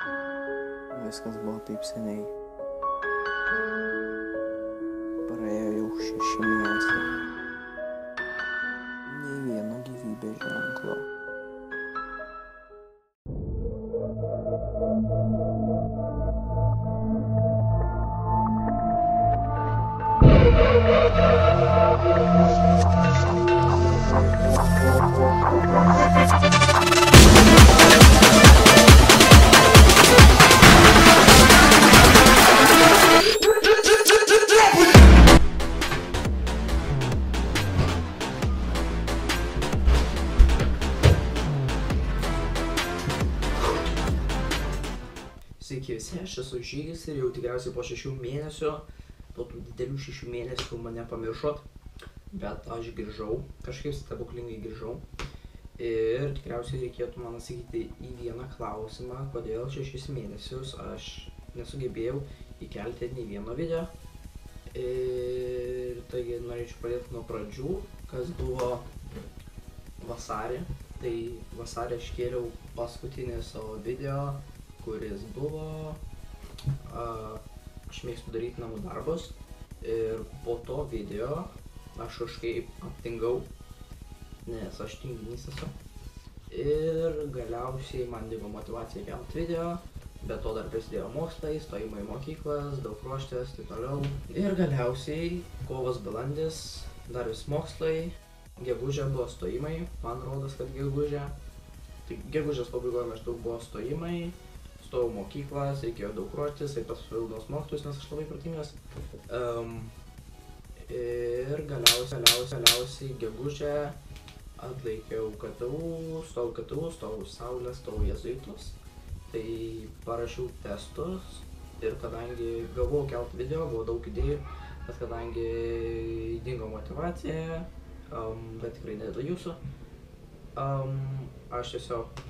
Viskas buvo taip seniai. Praėjo jau 6 mėnesiai. Nei vieno gyvybės ženklo. Sveiki visi, aš esu Žygis ir jau tikriausiai po 6 mėnesių, po tų didelių 6 mėnesių mane pamiršot, bet aš grįžau, kažkaip stebuklingai grįžau ir tikriausiai reikėtų man atsakyti į vieną klausimą, kodėl 6 mėnesius aš nesugebėjau įkelti nei vieno video. Ir taigi norėčiau pradėti nuo pradžių, kas buvo vasarį. Tai vasarį aš kėliau paskutinį savo video, kuris buvo, aš mėgstu daryti namų darbus ir po to video aš kažkaip aptingau, nes aš tinginys esu. Ir galiausiai man dingo motyvacija kelti video, bet to dar prisidėjo mokslai, stojimai į mokyklas, daug ruoštis, taip toliau. Ir galiausiai kovas balandis, dar vis mokslai, gegužė buvo stojimai, man rodos, kad gegužė. Tai gegužės pabaigoje maždaug buvo stojimai. Stojau mokyklas, reikėjo daug ruoštis, taip pat papildomus mokslus, nes aš labai protingas. Ir galiausiai gegužę atlaikiau KTU, stojau Saulę, stojau Jėzuitus. Tai parašiau testus ir kadangi gavau kelt video, buvo daug idėjų, bet kadangi dingo motyvacija, bet tikrai ne dėl jūsų, aš tiesiog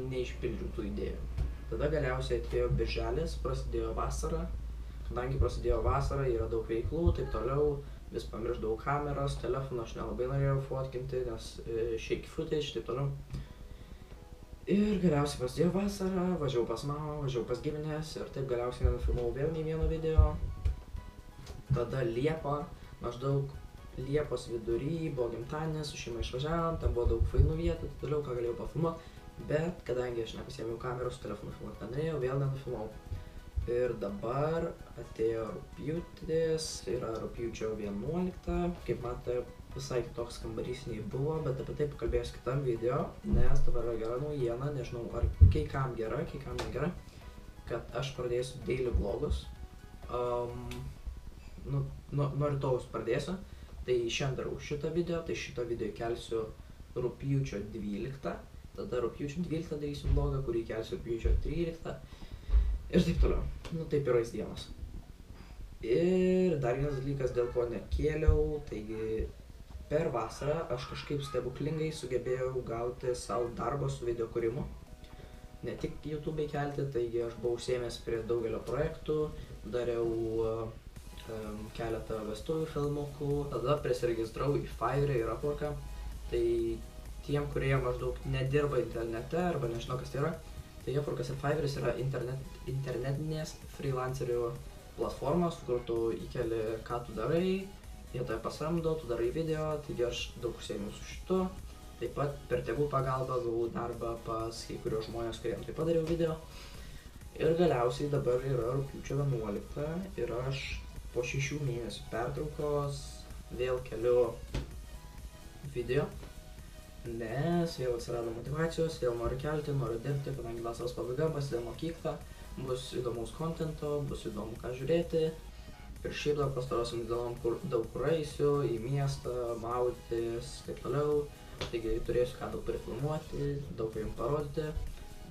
neišpildžiau tų idėjų. Tada galiausiai atėjo birželis, prasidėjo vasara. Kadangi prasidėjo vasara, yra daug veiklų, taip toliau, vis pamiršdavau kameras, telefoną aš nelabai norėjau fotkinti, nes shake footage, taip toliau. Ir galiausiai prasidėjo vasara, važiavau pas mamą, važiavau pas giminės ir taip galiausiai nenufilmavau vėl nei vieno video. Tada Liepa, maždaug Liepos vidury, buvo gimtadienis, su šeima išvažiavom, ten buvo daug fainų vietų, taip toliau, ką galėjau pafilmuoti. Bet kadangi aš nepasiėmiau kameros, telefonu filmuoti nenorėjau, vėl nenufilmavau. Ir dabar atėjo rugpjūtis, yra rugpjūčio 11. Kaip matote, visai kitoks kambarys nei buvo, bet apie tai pakalbėsiu kitam video, nes dabar yra gera naujiena, nežinau ar kai kam gera, kai kam negera, kad aš pradėsiu daily vlogus. Nuo rytojaus pradėsiu, tai šiandien darau šitą video, tai šitą video kelsiu rugpjūčio 12. Tada rugpjūčio 12 darysiu vlogą, kurį kelsiu rugpjūčio 13 ir taip toliau. Taip yra dienos. Ir dar vienas dalykas, dėl ko nekėliau, taigi per vasarą aš kažkaip stebuklingai sugebėjau gauti savo darbą su video kūrimu. Ne tik YouTube'ai kelti, taigi aš buvau užsiėmęs prie daugelio projektų, dariau keletą vestuvių filmukų, tada prisiregistrau į Fiverr ir Upworką. Tai tiem, kurie maždaug nedirba internete arba nežino, kas tai yra, tai Upworkas ir Fiverris yra internetinės freelancerių platformos, kur tu įkeli, ką tu darai, jie tave pasamdo, tu darai video, taigi aš daug užsiėmiau su šitu. Taip pat per tėvų pagalbą gavau darbą pas kai kurios žmonės, kuriem taip pat dariau video. Ir galiausiai dabar yra rugpjūčio 11 ir aš po 6 mėnesių pertraukos vėl keliu video. Nes vėl atsirado motyvacijos, vėl noriu kelti, noriu dirbti, kadangi vasaros pabaiga, prasideda mokykla, bus įdomaus kontento, bus įdomu ką žiūrėti. Ir šiaip dar pastarosiom dienom daug kur eisiu, į miestą, maudytis, taip toliau. Taigi turėsiu ką daug prifilmuoti, daug ką jums parodyti.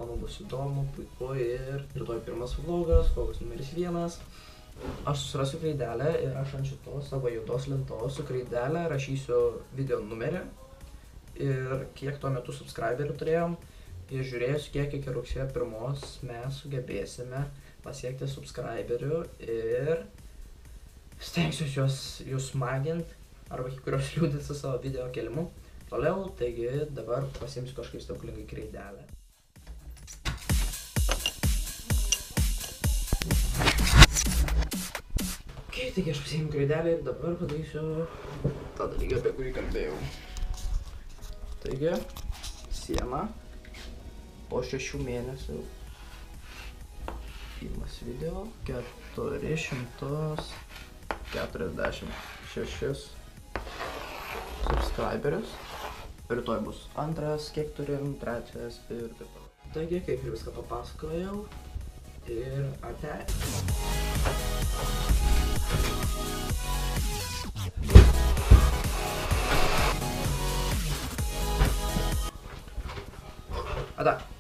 Manau bus įdomu, puiku ir rytoj pirmas vlogas numeris 1. Aš susirasiu kreidelę ir aš ant šitos savo juodos lentos su kreidelę rašysiu video numerį. Ir kiek tuo metu subscriberių turėjom, ir žiūrėsiu, kiek iki rugsėjo 1 mes sugebėsime pasiekti subscriberių ir stengsiuosi jūs smagint arba kai kurios liūdinti su savo video kelimu. Toliau, taigi dabar pasiimsiu kažkaip stebuklingai kreidelę. Taigi aš pasiėmiau kraidelį ir dabar padarysiu tą dalyką, apie kurį kalbėjau. Taigi, siena po 6 mėnesių. Pirmas video 446 subscriberius. Rytoj bus antras, kiek turim, trečias ir taip toliau. Taigi, kaip ir viską papasakojau. Ir ate. Ata.